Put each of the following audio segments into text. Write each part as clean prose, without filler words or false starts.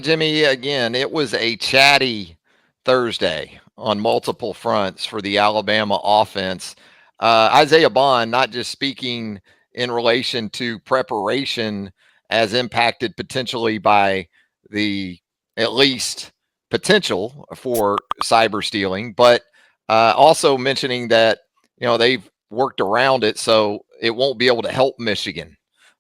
Jimmy, again, it was a chatty Thursday on multiple fronts for the Alabama offense. Isaiah Bond, not just speaking in relation to preparation as impacted potentially by the at least potential for cyber stealing, but also mentioning that they've worked around it so it won't be able to help Michigan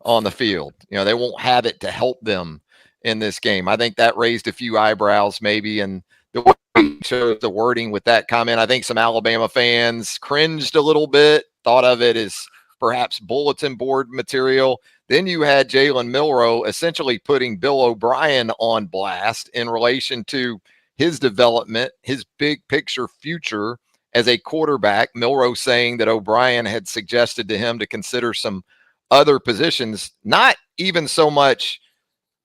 on the field. They won't have it to help them in this game. I think that raised a few eyebrows maybe, and the way he chose the wording with that comment, I think some Alabama fans cringed a little bit, thought of it as perhaps bulletin board material. Then you had Jalen Milroe essentially putting Bill O'Brien on blast in relation to his development, his big picture future as a quarterback. Milroe saying that O'Brien had suggested to him to consider some other positions, not even so much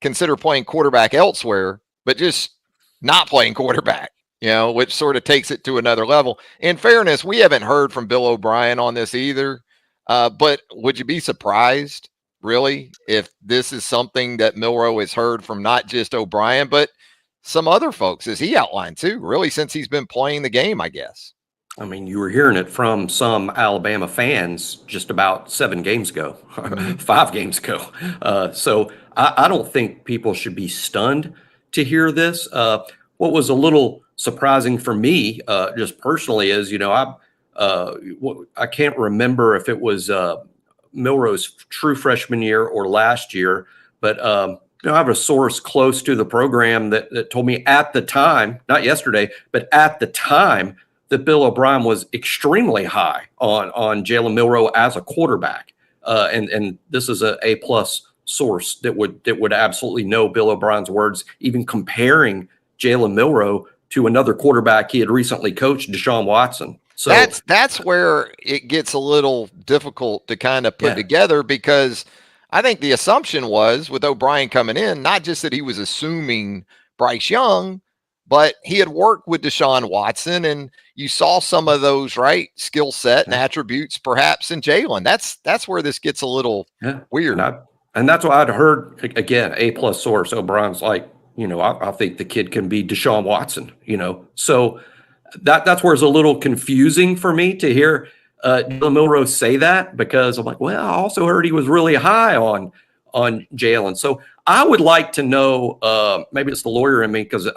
consider playing quarterback elsewhere, but just not playing quarterback, which sort of takes it to another level. In fairness, we haven't heard from Bill O'Brien on this either. But would you be surprised, really, if this is something that Milroe has heard from not just O'Brien, but some other folks, as he outlined too, really since he's been playing the game, I guess? I mean, you were hearing it from some Alabama fans just about 7 games ago, 5 games ago. So I don't think people should be stunned to hear this. What was a little surprising for me, just personally, is, I can't remember if it was Milroe's true freshman year or last year, but I have a source close to the program that told me at the time, not yesterday, but at the time, that Bill O'Brien was extremely high on Jalen Milroe as a quarterback, and this is a A-plus source that would absolutely know Bill O'Brien's words, even comparing Jalen Milroe to another quarterback he had recently coached, Deshaun Watson. So that's where it gets a little difficult to kind of put together, because I think the assumption was with O'Brien coming in, not just that he was assuming Bryce Young, but he had worked with Deshaun Watson, and you saw some of those skill set and attributes perhaps in Jalen. That's where this gets a little weird. And that's what I'd heard. Again, A-plus source. O'Brien's like, I think the kid can be Deshaun Watson. So that's where it's a little confusing for me to hear Jalen Milroe say that, because I'm like, well, I also heard he was really high on Jalen. So I would like to know, maybe it's the lawyer in me, because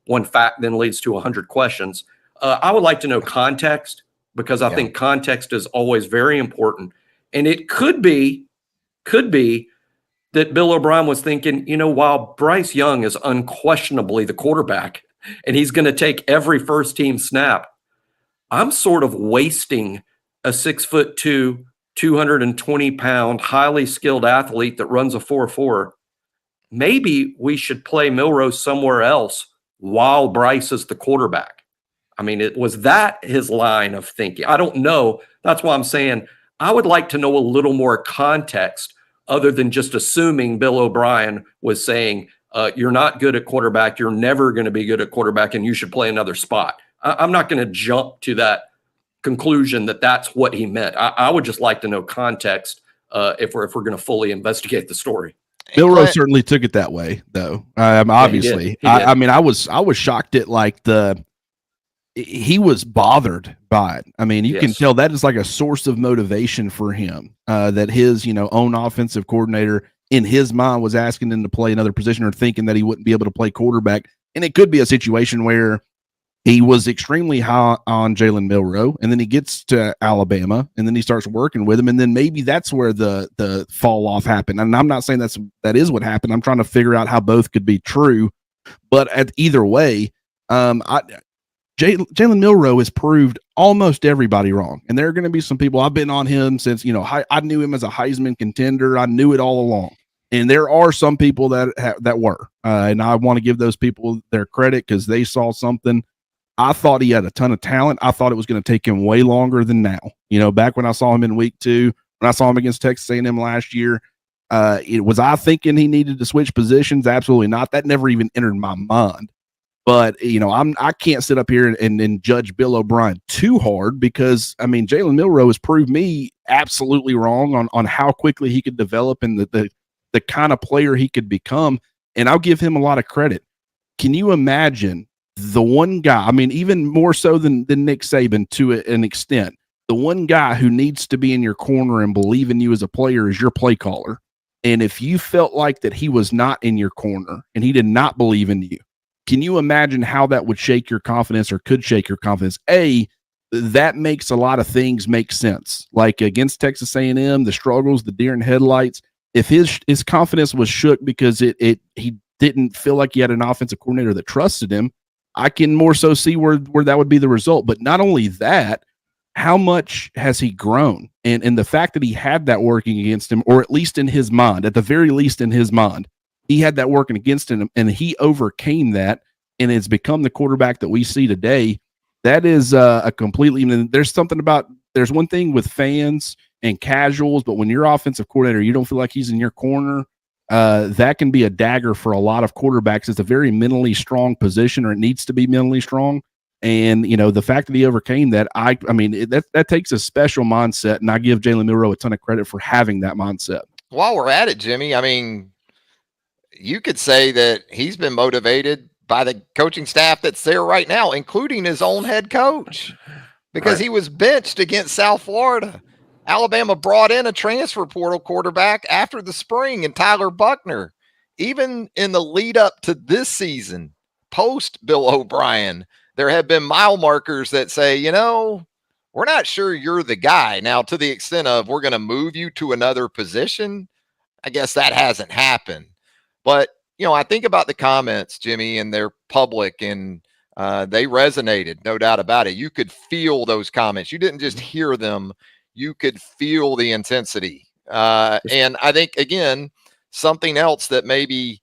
one fact then leads to 100 questions. I would like to know context, because I think context is always very important. And it could be that Bill O'Brien was thinking, while Bryce Young is unquestionably the quarterback and he's going to take every first team snap, I'm sort of wasting a 6'2", 220-pound, highly skilled athlete that runs a 4.4. Maybe we should play Milroe somewhere else while Bryce is the quarterback. I mean, was that his line of thinking? I don't know. That's why I'm saying I would like to know a little more context other than just assuming Bill O'Brien was saying, you're not good at quarterback, you're never going to be good at quarterback, and you should play another spot. I'm not going to jump to that conclusion that that's what he meant. I would just like to know context if we're going to fully investigate the story. Milroe certainly took it that way, though. Obviously, he did. I mean, I was shocked at he was bothered by it. I mean, you can tell that is like a source of motivation for him, that his own offensive coordinator in his mind was asking him to play another position or thinking that he wouldn't be able to play quarterback. And it could be a situation where he was extremely high on Jalen Milroe, and then he gets to Alabama, and then he starts working with him, and then maybe that's where the fall off happened. And I'm not saying that is what happened. I'm trying to figure out how both could be true, but either way, Jalen Milroe has proved almost everybody wrong, and there are going to be some people. I've been on him since I knew him as a Heisman contender. I knew it all along, and there are some people that were, and I want to give those people their credit because they saw something. I thought he had a ton of talent. I thought it was going to take him way longer than now. Back when I saw him in week 2, when I saw him against Texas A&M last year, was I thinking he needed to switch positions? Absolutely not. That never even entered my mind. But, I can't sit up here and judge Bill O'Brien too hard because, I mean, Jalen Milroe has proved me absolutely wrong on how quickly he could develop and the kind of player he could become. and I'll give him a lot of credit. Can you imagine the one guy, I mean, even more so than Nick Saban to an extent, the one guy who needs to be in your corner and believe in you as a player is your play caller. And if you felt like that he was not in your corner and he did not believe in you, can you imagine how that would shake your confidence or could shake your confidence? That makes a lot of things make sense. Like against Texas A&M, the struggles, the deer in headlights, if his confidence was shook because he didn't feel like he had an offensive coordinator that trusted him, I can more so see where that would be the result. But not only that, how much has he grown? And the fact that he had that working against him, or at least in his mind, at the very least in his mind, he had that working against him, and he overcame that and has become the quarterback that we see today. That is a completely, there's one thing with fans and casuals, but when you're offensive coordinator, you don't feel like he's in your corner. That can be a dagger for a lot of quarterbacks. It's a very mentally strong position, or it needs to be mentally strong. And, you know, the fact that he overcame that, that takes a special mindset, and I give Jalen Milroe a ton of credit for having that mindset. While we're at it, Jimmy, I mean, you could say that he's been motivated by the coaching staff that's there right now, including his own head coach, because he was benched against South Florida. Alabama brought in a transfer portal quarterback after the spring, and Tyler Buckner. Even in the lead up to this season, post Bill O'Brien, there have been mile markers that say, you know, we're not sure you're the guy. Now, to the extent of we're going to move you to another position, I guess that hasn't happened. But, you know, I think about the comments, Jimmy, and they're public, and they resonated, no doubt about it. You could feel those comments. You didn't just hear them. You could feel the intensity. And I think, again, something else that maybe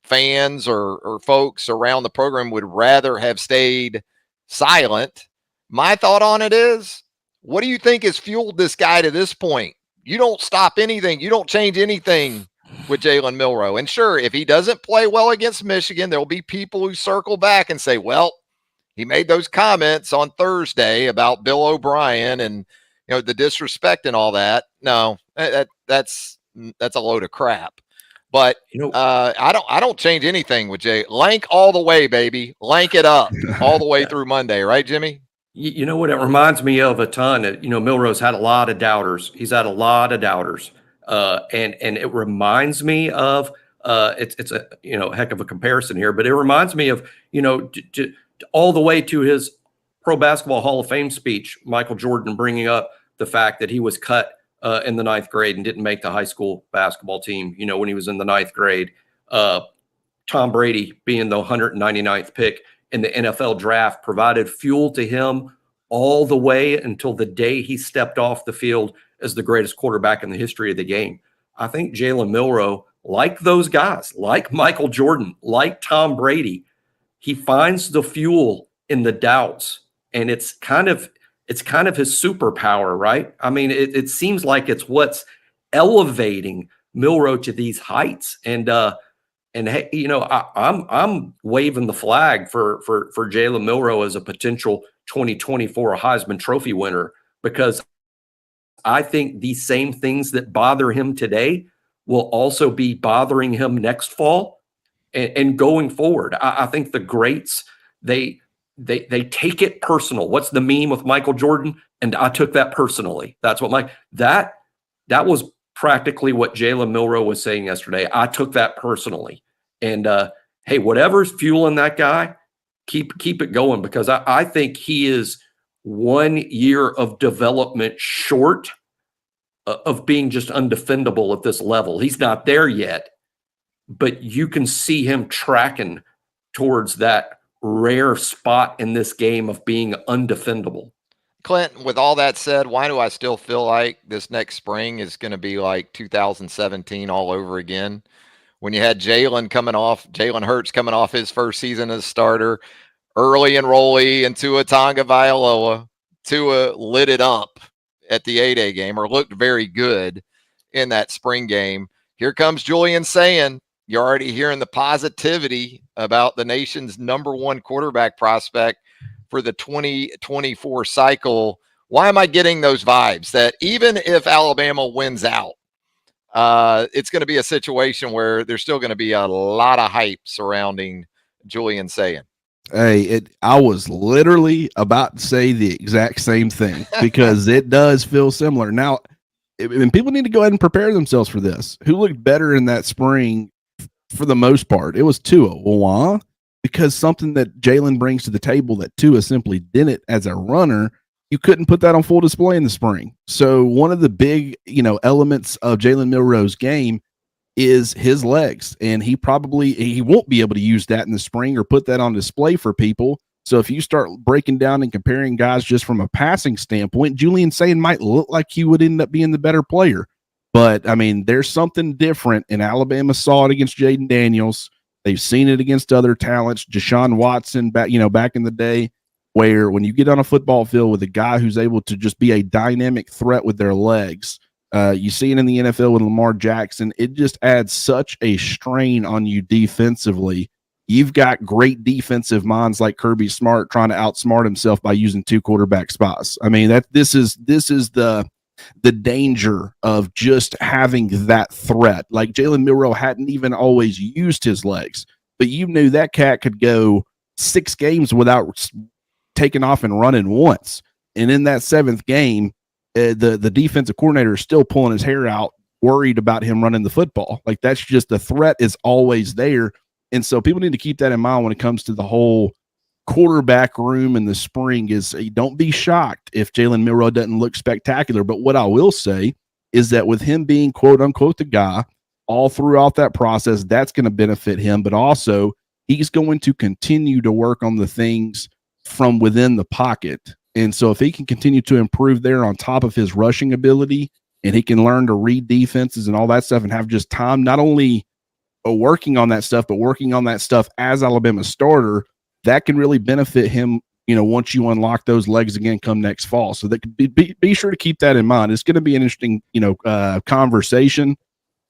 fans or folks around the program would rather have stayed silent. My thought on it is, what do you think has fueled this guy to this point? You don't stop anything. You don't change anything with Jalen Milroe. And sure, if he doesn't play well against Michigan, there'll be people who circle back and say, well, he made those comments on Thursday about Bill O'Brien and, you know, the disrespect and all that. No, that's a load of crap. But I don't change anything with Jay. Lank all the way, baby. Lank it up all the way through Monday, right, Jimmy? You know what it reminds me of a ton? You know, Milroe's had a lot of doubters. He's had a lot of doubters. And it reminds me of it's a, you know, heck of a comparison here, but it reminds me of, you know, all the way to his Pro Basketball Hall of Fame speech, Michael Jordan bringing up the fact that he was cut in the 9th grade and didn't make the high school basketball team, you know, when he was in the 9th grade. Tom Brady being the 199th pick in the NFL draft provided fuel to him all the way until the day he stepped off the field as the greatest quarterback in the history of the game. I think Jalen Milroe, like those guys, like Michael Jordan, like Tom Brady, he finds the fuel in the doubts, and it's kind of his superpower, right? I mean, it seems like it's what's elevating Milroe to these heights. And hey, you know, I'm waving the flag for Jalen Milroe as a potential 2024 Heisman Trophy winner, because I think these same things that bother him today will also be bothering him next fall and going forward. I think the greats, they take it personal. What's the meme with Michael Jordan? And I took that personally. That's what that was practically what Jalen Milroe was saying yesterday. I took that personally. And hey, whatever's fueling that guy, keep it going, because I think he is 1 year of development short of being just undefendable at this level. He's not there yet, but you can see him tracking towards that rare spot in this game of being undefendable. Clint, with all that said, why do I still feel like this next spring is going to be like 2017 all over again? When you had Jalen Hurts coming off his first season as starter, early enrollee in Tua Tagovailoa, Tua lit it up at the 8A game, or looked very good in that spring game. Here comes Juliansaan. You're already hearing the positivity about the nation's #1 quarterback prospect for the 2024 cycle. Why am I getting those vibes that even if Alabama wins out, it's going to be a situation where there's still going to be a lot of hype surrounding Juliansaan. Hey, I was literally about to say the exact same thing because it does feel similar. Now, and people need to go ahead and prepare themselves for this. Who looked better in that spring for the most part? It was Tua. Well, why? Because something that Jalen brings to the table that Tua simply didn't as a runner, you couldn't put that on full display in the spring. So one of the big, elements of Jalen Milroe's game is his legs, and he won't be able to use that in the spring or put that on display for people. So if you start breaking down and comparing guys just from a passing standpoint, Juliansaan might look like he would end up being the better player. But I mean, there's something different, and Alabama saw it against Jaden Daniels. They've seen it against other talents, Deshaun Watson back in the day, where when you get on a football field with a guy who's able to just be a dynamic threat with their legs, you see it in the NFL with Lamar Jackson. It just adds such a strain on you defensively. You've got great defensive minds like Kirby Smart trying to outsmart himself by using 2 quarterback spots. I mean, this is the danger of just having that threat. Like Jalen Milroe hadn't even always used his legs, but you knew that cat could go 6 games without taking off and running once. And in that 7th game, the defensive coordinator is still pulling his hair out, worried about him running the football. Like, that's just, the threat is always there. And so people need to keep that in mind when it comes to the whole quarterback room in the spring. Is don't be shocked if Jalen Milroe doesn't look spectacular. But what I will say is that with him being quote unquote the guy all throughout that process, that's going to benefit him. But also he's going to continue to work on the things from within the pocket. And so if he can continue to improve there on top of his rushing ability, and he can learn to read defenses and all that stuff and have just time, not only working on that stuff, but working on that stuff as Alabama's starter, that can really benefit him, once you unlock those legs again come next fall. So that could be sure to keep that in mind. It's going to be an interesting, conversation,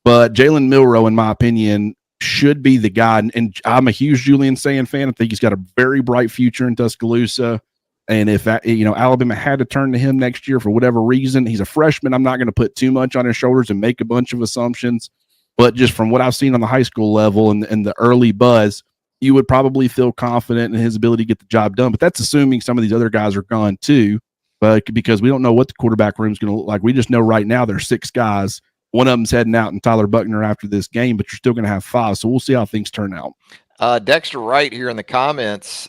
but Jalen Milroe, in my opinion, should be the guy. And I'm a huge Juliansaan fan. I think he's got a very bright future in Tuscaloosa. And if Alabama had to turn to him next year for whatever reason, he's a freshman. I'm not going to put too much on his shoulders and make a bunch of assumptions. But just from what I've seen on the high school level and the early buzz, you would probably feel confident in his ability to get the job done. But that's assuming some of these other guys are gone too, because we don't know what the quarterback room is going to look like. We just know right now there's 6 guys. One of them's heading out in Tyler Buckner after this game, but you're still going to have 5. So we'll see how things turn out. Dexter Wright here in the comments,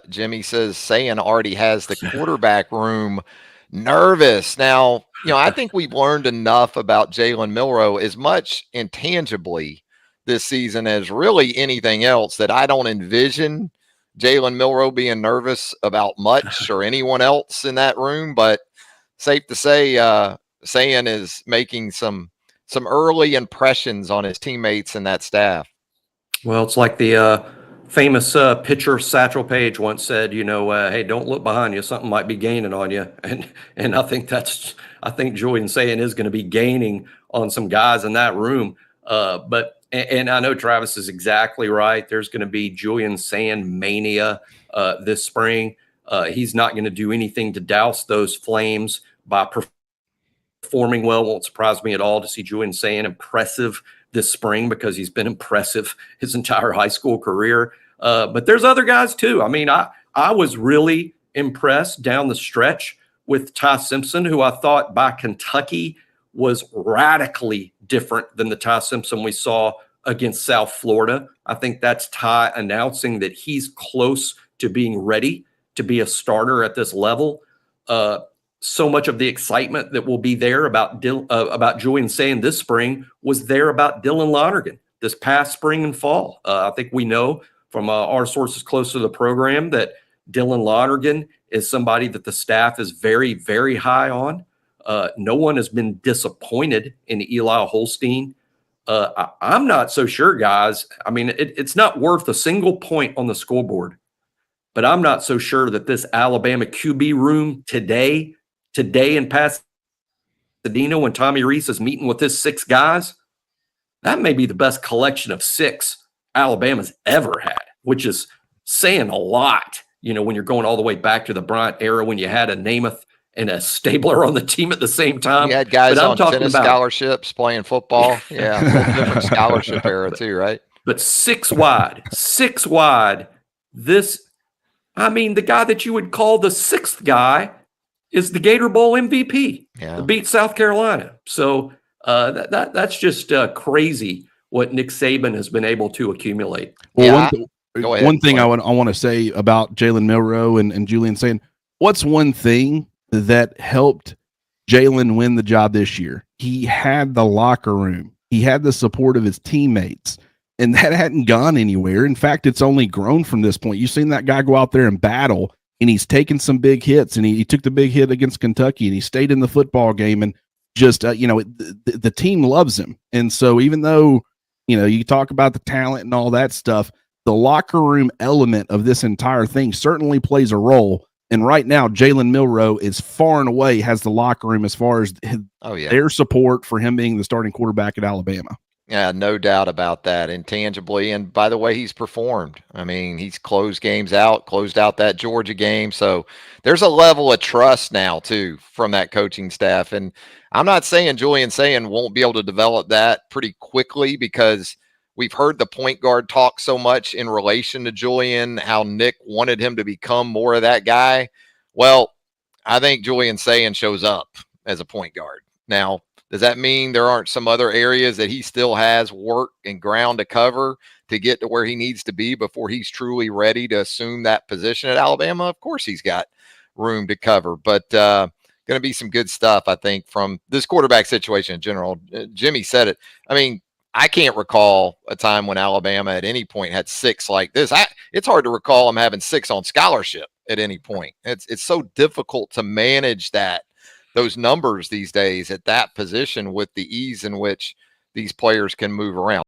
Jimmy says Sand already has the quarterback room nervous. Now, I think we've learned enough about Jalen Milroe as much intangibly this season as really anything else that I don't envision Jalen Milroe being nervous about much or anyone else in that room. But safe to say, Sand is making some early impressions on his teammates and that staff. Well, it's like the famous pitcher Satchel Paige once said, hey, don't look behind you. Something might be gaining on you. And I think Juliansaan is going to be gaining on some guys in that room. But I know Travis is exactly right. There's going to be Juliansaan mania this spring. He's not going to do anything to douse those flames by performing well. Won't surprise me at all to see Juliansaan impressive this spring, because he's been impressive his entire high school career. But there's other guys too. I mean, I was really impressed down the stretch with Ty Simpson, who I thought by Kentucky was radically different than the Ty Simpson we saw against South Florida. I think that's Ty announcing that he's close to being ready to be a starter at this level. So much of the excitement that will be there about Juliansaan this spring was there about Dylan Lonergan this past spring and fall. I think we know from our sources close to the program that Dylan Lonergan is somebody that the staff is very, very high on. No one has been disappointed in Eli Holstein. I'm not so sure, guys. I mean, it's not worth a single point on the scoreboard, but I'm not so sure that this Alabama QB room today in Pasadena, when Tommy Rees is meeting with his 6 guys, that may be the best collection of 6 Alabama's ever had, which is saying a lot, when you're going all the way back to the Bryant era when you had a Namath and a Stabler on the team at the same time. You had guys but I'm on talking tennis about scholarships playing football. Yeah, a different scholarship era too, right? But six wide. The guy that you would call the sixth guy is the Gator Bowl MVP. Yeah. Beat South Carolina. So that's just crazy what Nick Saban has been able to accumulate. Well, one thing I want to say about Jalen Milroe and Juliansaan, what's one thing that helped Jalen win the job this year? He had the locker room. He had the support of his teammates, and that hadn't gone anywhere. In fact, it's only grown from this point. You've seen that guy go out there and battle, and he's taken some big hits, and he took the big hit against Kentucky, and he stayed in the football game, and just, the team loves him. And so even though, you talk about the talent and all that stuff, the locker room element of this entire thing certainly plays a role. And right now, Jalen Milroe is far and away has the locker room as far as their support for him being the starting quarterback at Alabama. Yeah, no doubt about that, intangibly. And by the way, he's performed. I mean, he's closed out that Georgia game. So there's a level of trust now, too, from that coaching staff. And I'm not saying Juliansaan won't be able to develop that pretty quickly, because we've heard the point guard talk so much in relation to Julian, how Nick wanted him to become more of that guy. Well, I think Juliansaan shows up as a point guard. Now, does that mean there aren't some other areas that he still has work and ground to cover to get to where he needs to be before he's truly ready to assume that position at Alabama? Of course, he's got room to cover, but going to be some good stuff, I think, from this quarterback situation in general. Jimmy said it. I mean, I can't recall a time when Alabama at any point had six like this. It's hard to recall them having six on scholarship at any point. It's so difficult to manage those numbers these days at that position with the ease in which these players can move around.